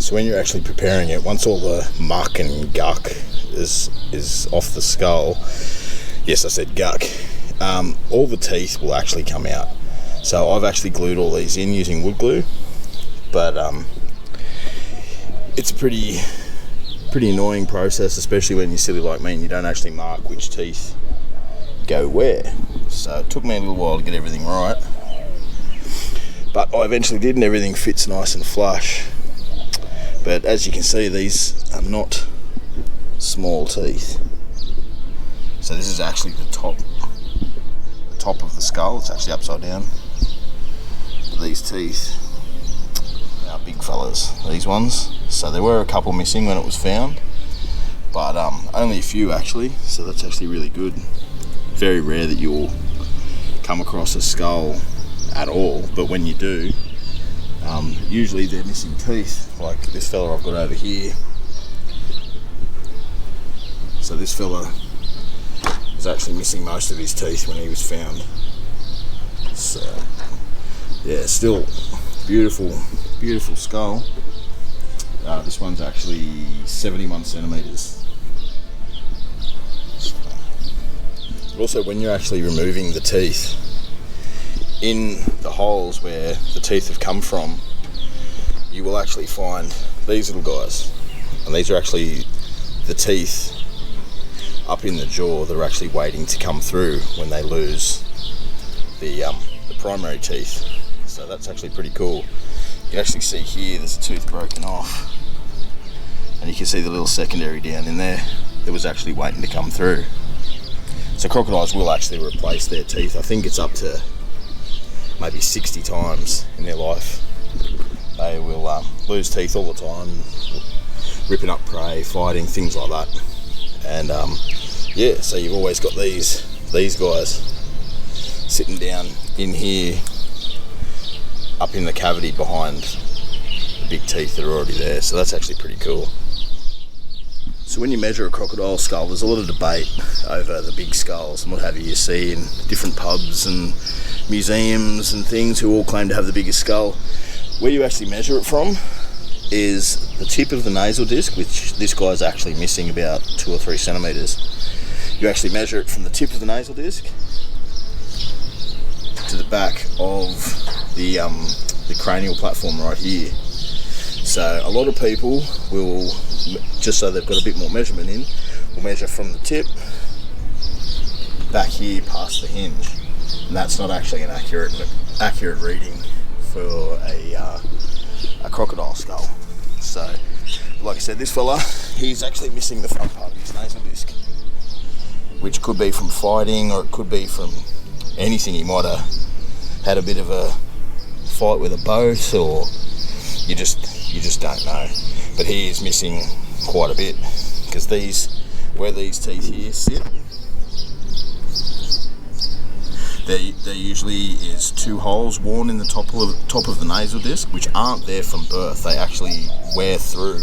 So when you're actually preparing it, once all the muck and guck is off the skull, yes, I said guck, all the teeth will actually come out. So I've actually glued all these in using wood glue, but it's a pretty annoying process, especially when you're silly like me and you don't actually mark which teeth go where. So it took me a little while to get everything right, but I eventually did, and everything fits nice and flush. But as you can see, these are not small teeth. So this is actually the top of the skull. It's actually upside down. But these teeth are big fellas, these ones. So there were a couple missing when it was found, but only a few actually. So that's actually really good. Very rare that you'll come across a skull at all, but when you do, usually they're missing teeth, like this fella I've got over here. So this fella was actually missing most of his teeth when he was found. So yeah, still beautiful skull. This one's actually 71 centimeters. But also, when you're actually removing the teeth, in the holes where the teeth have come from, you will actually find these little guys, and these are actually the teeth up in the jaw that are actually waiting to come through when they lose the primary teeth. So that's actually pretty cool. You can actually see here there's a tooth broken off, and you can see the little secondary down in there that was actually waiting to come through. So crocodiles will actually replace their teeth. I think it's up to maybe 60 times in their life. They will lose teeth all the time, ripping up prey, fighting, things like that. And yeah, so you've always got these guys sitting down in here, up in the cavity behind the big teeth that are already there. So that's actually pretty cool. So when you measure a crocodile skull, there's a lot of debate over the big skulls and what have you. You see in different pubs and museums and things who all claim to have the biggest skull. Where you actually measure it from is the tip of the nasal disc, which this guy's actually missing about 2 or 3 centimeters. You actually measure it from the tip of the nasal disc to the back of the cranial platform right here. So a lot of people will, just so they've got a bit more measurement in, will measure from the tip back here past the hinge, and that's not actually an accurate reading for a crocodile skull. So like I said, this fella, he's actually missing the front part of his nasal disc, which could be from fighting, or it could be from anything. He might have had a bit of a fight with a boat, or you just don't know. But he is missing quite a bit, because where these teeth here sit, there usually is 2 holes worn in the top of the nasal disc, which aren't there from birth. They actually wear through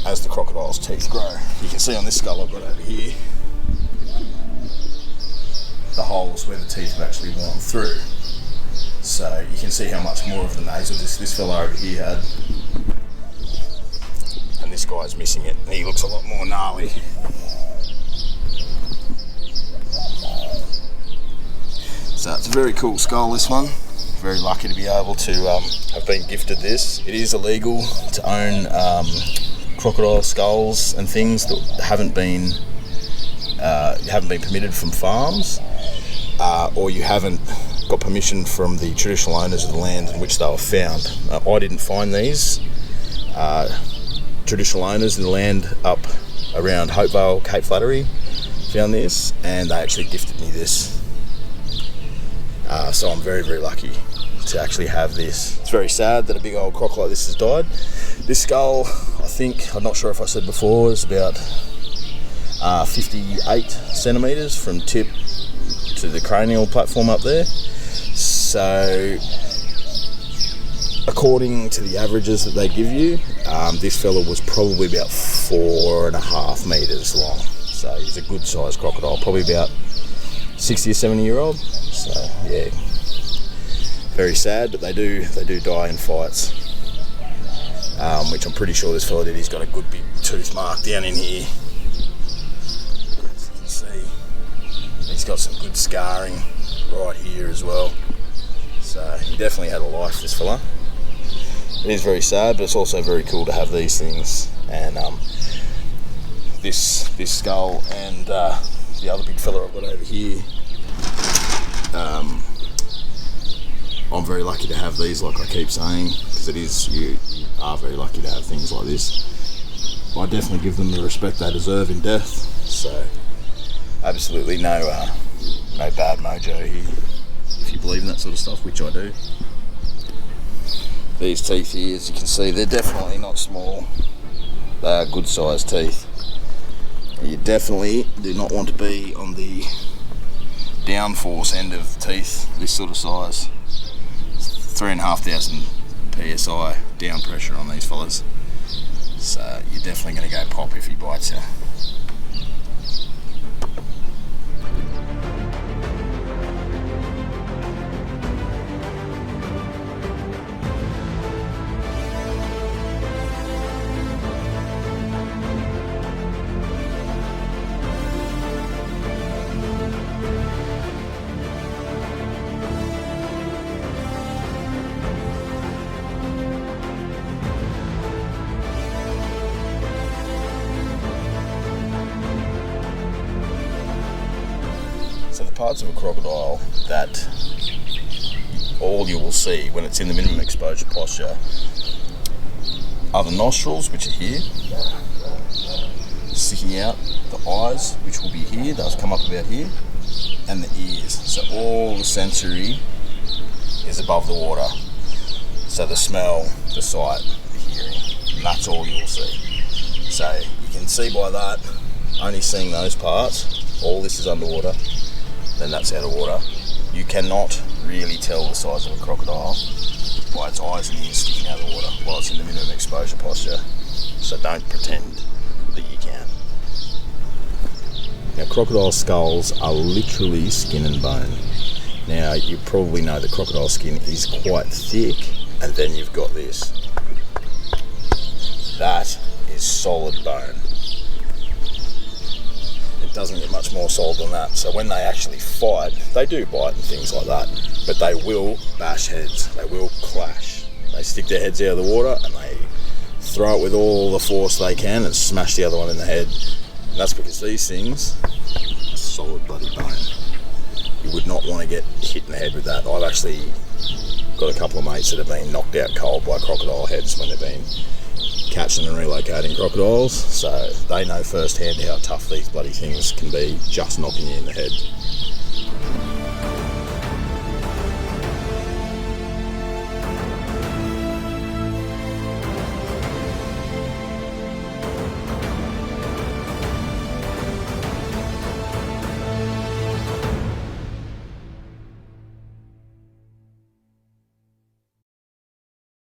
as the crocodile's teeth grow. You can see on this skull I've got over here the holes where the teeth have actually worn through. So you can see how much more of the nasal disc this fella over here had, and this guy's missing it, and he looks a lot more gnarly. So it's a very cool skull, this one. Very lucky to be able to have been gifted this. It is illegal to own crocodile skulls and things that haven't been permitted from farms, or you haven't got permission from the traditional owners of the land in which they were found. I didn't find these. Traditional owners of the land up around Hopevale, Cape Flattery found this, and they actually gifted me this. So I'm very, very lucky to actually have this. It's very sad that a big old croc like this has died. This skull, I'm not sure if I said before, is about 58 centimeters from tip to the cranial platform up there. So according to the averages that they give you, this fella was probably about 4.5 meters long. So he's a good sized crocodile, probably about 60 or 70 year old. So yeah, very sad, but they do die in fights. which I'm pretty sure this fella did. He's got a good big tooth mark down in here. As you can see, he's got some good scarring right here as well. So he definitely had a life, this fella. It is very sad, but it's also very cool to have these things. And this skull and the other big fella I've got over here, I'm very lucky to have these, like I keep saying, because it is, you are very lucky to have things like this. I definitely give them the respect they deserve in death. So absolutely no bad mojo here, if you believe in that sort of stuff, which I do. These teeth here, as you can see, they're definitely not small. They are good sized teeth. You definitely do not want to be on the downforce end of teeth this sort of size. 3,500 psi down pressure on these fellas. So you're definitely going to go pop if he bites you. So the parts of a crocodile that all you will see when it's in the minimum exposure posture are the nostrils, which are here, sticking out, the eyes, which will be here, they'll come up about here, and the ears. So all the sensory is above the water. So the smell, the sight, the hearing, and that's all you'll see. So you can see by that, only seeing those parts, all this is underwater, then that's out of water. You cannot really tell the size of a crocodile by its eyes and ears sticking out of the water while it's in the minimum exposure posture. So don't pretend that you can. Now, crocodile skulls are literally skin and bone. Now, you probably know that crocodile skin is quite thick, and then you've got this. That is solid bone. It doesn't get much more solid than that. So when they actually fight, they do bite and things like that, but they will bash heads, they will clash. They stick their heads out of the water and they throw it with all the force they can and smash the other one in the head. And that's because these things are solid bloody bone. You would not want to get hit in the head with that. I've actually got a couple of mates that have been knocked out cold by crocodile heads when they've been catching and relocating crocodiles, so they know firsthand how tough these bloody things can be, just knocking you in the head.